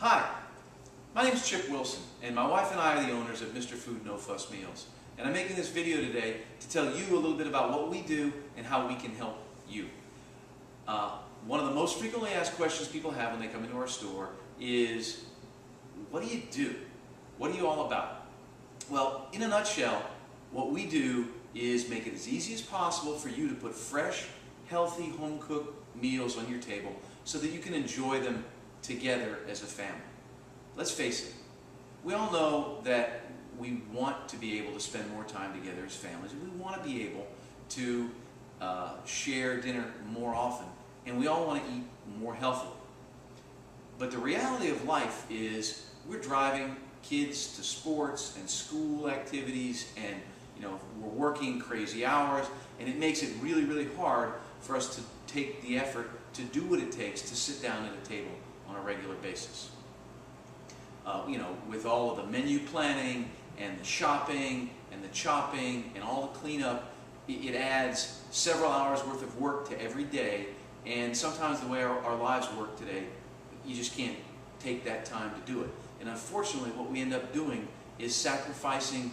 Hi, my name is Chip Wilson, and my wife and I are the owners of Mr. Food No Fuss Meals. And I'm making this video today to tell you a little bit about what we do and how we can help you. One of the most frequently asked questions people have when they come into our store is, what do you do? What are you all about? Well, in a nutshell, what we do is make it as easy as possible for you to put fresh, healthy, home-cooked meals on your table so that you can enjoy them together as a family. Let's face it, we all know that we want to be able to spend more time together as families. We want to be able to share dinner more often, and we all want to eat more healthily. But the reality of life is we're driving kids to sports and school activities, and we're working crazy hours, and it makes it really, really hard for us to take the effort to do what it takes to sit down at a table on a regular basis. With all of the menu planning and the shopping and the chopping and all the cleanup, it adds several hours worth of work to every day, and sometimes the way our lives work today, you just can't take that time to do it. And unfortunately, what we end up doing is sacrificing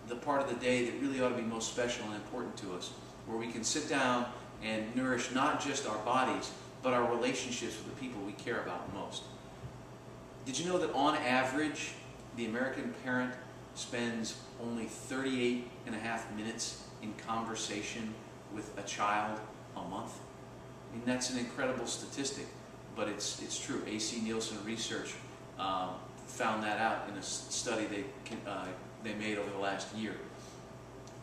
the part of the day that really ought to be most special and important to us, where we can sit down and nourish not just our bodies, but our relationships with the people we care about most. Did you know that on average, the American parent spends only 38.5 minutes in conversation with a child a month? I mean, that's an incredible statistic, but it's true. AC Nielsen Research found that out in a study they made over the last year.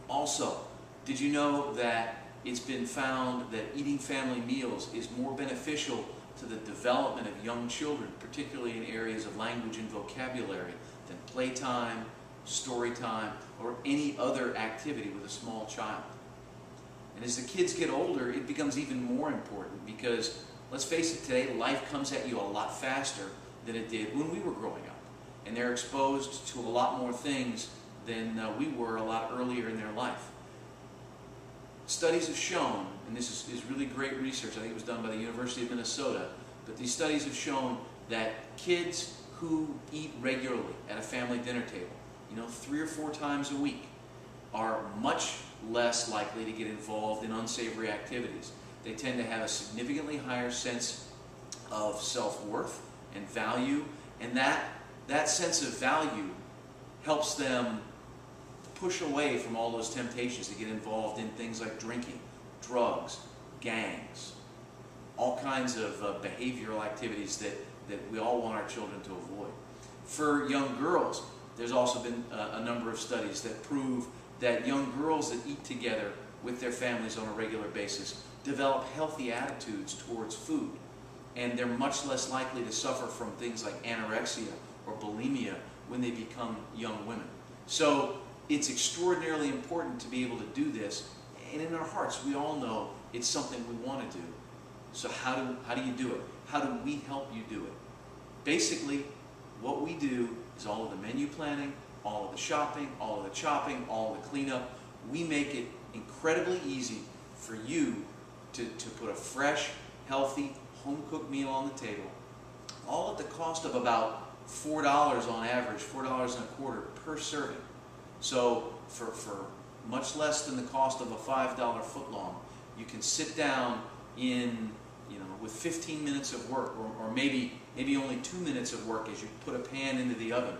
Also, did you know that it's been found that eating family meals is more beneficial to the development of young children, particularly in areas of language and vocabulary, than playtime, story time, or any other activity with a small child? And as the kids get older, it becomes even more important because, let's face it, today life comes at you a lot faster than it did when we were growing up. And they're exposed to a lot more things than we were a lot earlier in their life. Studies have shown, and this is really great research, I think it was done by the University of Minnesota, but these studies have shown that kids who eat regularly at a family dinner table, 3 or 4 times a week, are much less likely to get involved in unsavory activities. They tend to have a significantly higher sense of self-worth and value, and that sense of value helps them push away from all those temptations to get involved in things like drinking, drugs, gangs, all kinds of behavioral activities that we all want our children to avoid. For young girls, there's also been a number of studies that prove that young girls that eat together with their families on a regular basis develop healthy attitudes towards food, and they're much less likely to suffer from things like anorexia or bulimia when they become young women. So it's extraordinarily important to be able to do this, and in our hearts we all know it's something we want to do. So how do you do it? How do we help you do it? Basically, what we do is all of the menu planning, all of the shopping, all of the chopping, all of the cleanup. We make it incredibly easy for you to put a fresh, healthy, home-cooked meal on the table, all at the cost of about $4 on average, $4.25 per serving. So for much less than the cost of a $5 footlong, you can sit down in, with 15 minutes of work, or maybe only 2 minutes of work as you put a pan into the oven.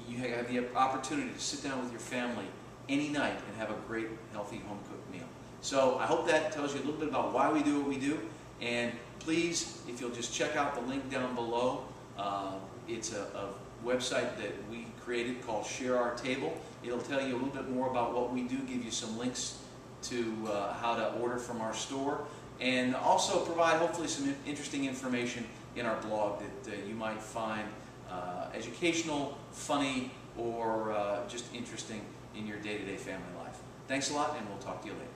You have the opportunity to sit down with your family any night and have a great, healthy, home-cooked meal. So I hope that tells you a little bit about why we do what we do. And please, if you'll just check out the link down below, it's a website that we created called Share Our Table. It'll tell you a little bit more about what we do, give you some links to how to order from our store, and also provide hopefully some interesting information in our blog that you might find educational, funny, or just interesting in your day-to-day family life. Thanks a lot, and we'll talk to you later.